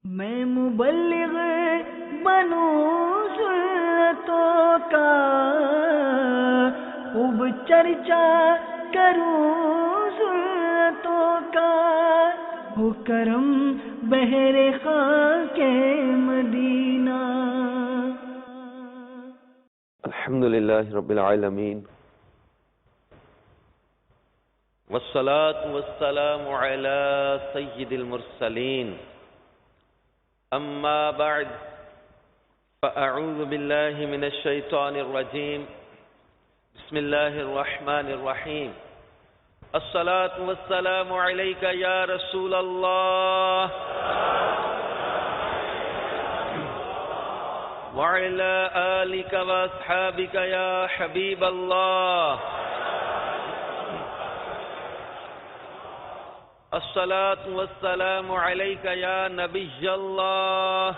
میں مبلغ بنوں سنتوں کا، خوب چرچا کروں سنتوں کا، ہو کرم بہر خاک مدینہ۔ الحمد للہ رب العالمین، والصلاة والسلام على سید المرسلین، اما بعد فاعوذ باللہ من الشیطان الرجیم، بسم اللہ الرحمن الرحیم۔ الصلاة والسلام علیک یا رسول اللہ وعلى آلك واصحابك يا حبيب الله۔ الصلاة والسلام عليك يا نبي الله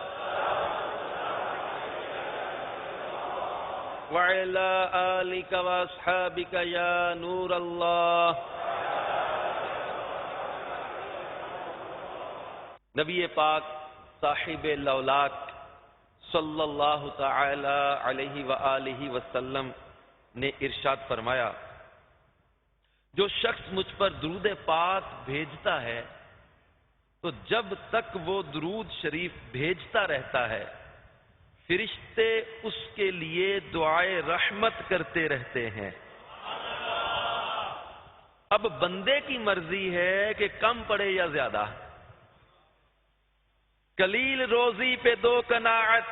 وعلى آلك واصحابك يا نور الله۔ نبی پاک صاحب لولاک صلی اللہ تعالی علیہ وآلہ وسلم نے ارشاد فرمایا، جو شخص مجھ پر درود پاک بھیجتا ہے تو جب تک وہ درود شریف بھیجتا رہتا ہے، فرشتے اس کے لیے دعائے رحمت کرتے رہتے ہیں۔ اب بندے کی مرضی ہے کہ کم پڑے یا زیادہ۔ قلیل روزی پہ دو قناعت،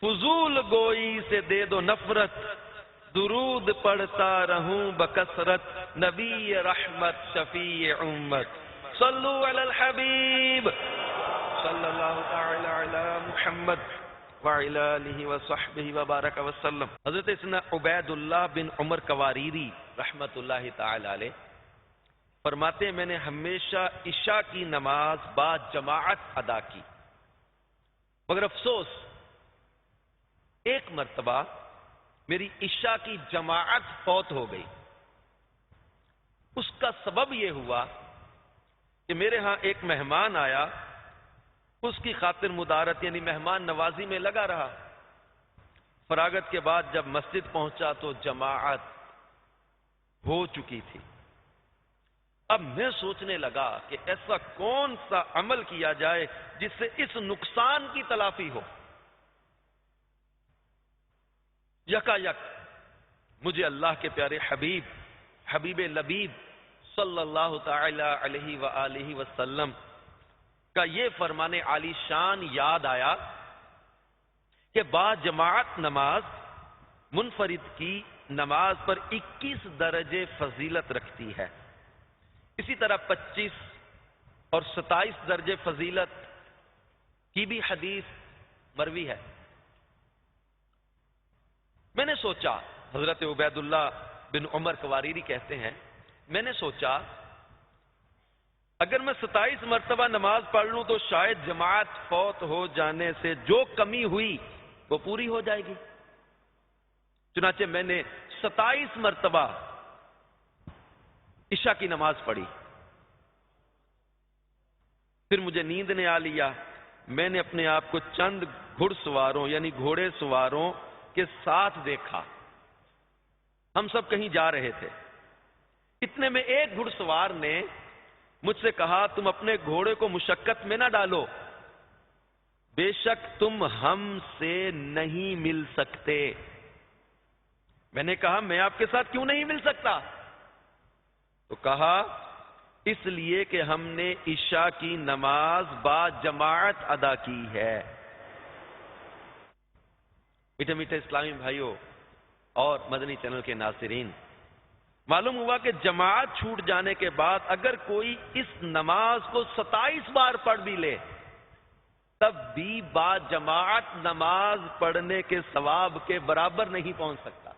فضول گوئی سے دے دو نفرت، درود پڑھتا رہوں بکثرت، نبی رحمت شفیع امت، صلو علی الحبیب صلی اللہ تعالی علی محمد وعلی آلہ وصحبہ وبارک وسلم۔ حضرت سیدنا عبید اللہ بن عمر قواریری رحمت اللہ تعالی علیہ فرماتے ہیں، میں نے ہمیشہ عشاء کی نماز با جماعت ادا کی، مگر افسوس ایک مرتبہ میری عشاء کی جماعت فوت ہو گئی۔ اس کا سبب یہ ہوا کہ میرے ہاں ایک مہمان آیا، اس کی خاطر مدارت یعنی مہمان نوازی میں لگا رہا۔ فراغت کے بعد جب مسجد پہنچا تو جماعت ہو چکی تھی۔ اب میں سوچنے لگا کہ ایسا کون سا عمل کیا جائے جس سے اس نقصان کی تلافی ہو۔ یکا یک مجھے اللہ کے پیارے حبیب لبیب صلی اللہ تعالی علیہ وآلہ وسلم کا یہ فرمان عالی شان یاد آیا کہ با جماعت نماز منفرد کی نماز پر 21 درجے فضیلت رکھتی ہے۔ اسی طرح 25 اور 27 درجے فضیلت کی بھی حدیث مروی ہے۔ میں نے سوچا، حضرت عبید اللہ بن عمر قواریری کہتے ہیں، میں نے سوچا اگر میں 27 مرتبہ نماز پڑھ لوں تو شاید جماعت فوت ہو جانے سے جو کمی ہوئی وہ پوری ہو جائے گی۔ چنانچہ میں نے 27 مرتبہ عشاء کی نماز پڑھی۔ پھر مجھے نیند نے آ لیا۔ میں نے اپنے آپ کو چند گھڑ سواروں یعنی گھوڑے سواروں کے ساتھ دیکھا۔ ہم سب کہیں جا رہے تھے۔ اتنے میں ایک گھڑ سوار نے مجھ سے کہا، تم اپنے گھوڑے کو مشقت میں نہ ڈالو، بے شک تم ہم سے نہیں مل سکتے۔ میں نے کہا، میں آپ کے ساتھ کیوں نہیں مل سکتا؟ تو کہا، اس لیے کہ ہم نے عشاء کی نماز با جماعت ادا کی ہے۔ میٹھے میٹھے اسلامی بھائیوں اور مدنی چینل کے ناظرین، معلوم ہوا کہ جماعت چھوٹ جانے کے بعد اگر کوئی اس نماز کو 27 بار پڑھ بھی لے تب بھی با جماعت نماز پڑھنے کے ثواب کے برابر نہیں پہنچ سکتا۔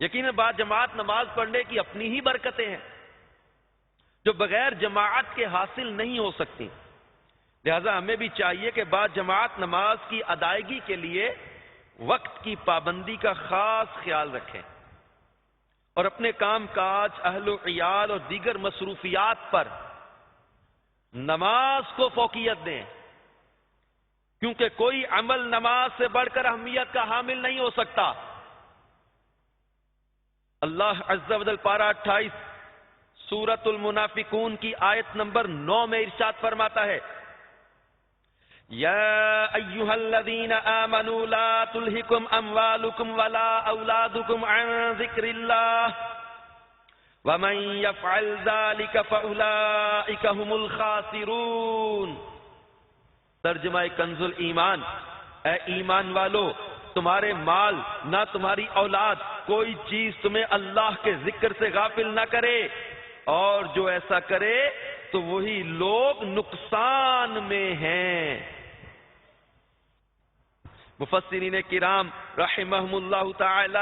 یقیناً با جماعت نماز پڑھنے کی اپنی ہی برکتیں ہیں جو بغیر جماعت کے حاصل نہیں ہو سکتی۔ لہذا ہمیں بھی چاہیے کہ با جماعت نماز کی ادائیگی کے لیے وقت کی پابندی کا خاص خیال رکھیں اور اپنے کام کاج، اہل و عیال اور دیگر مصروفیات پر نماز کو فوقیت دیں، کیونکہ کوئی عمل نماز سے بڑھ کر اہمیت کا حامل نہیں ہو سکتا۔ اللہ عز و جل پارہ 28 سورۃ المنافقون کی آیت نمبر 9 میں ارشاد فرماتا ہے، یا ایھا الذین آمنوا لا تلہکم اموالکم ولا اولادکم عن ذکر اللہ ومن یفعل ذلک فاولئک هم الخاسرون۔ ترجمہ کنز الایمان، اے ایمان والو، تمہارے مال نہ تمہاری اولاد کوئی چیز تمہیں اللہ کے ذکر سے غافل نہ کرے، اور جو ایسا کرے تو وہی لوگ نقصان میں ہیں۔ مفسرین کرام رحمہم اللہ تعالی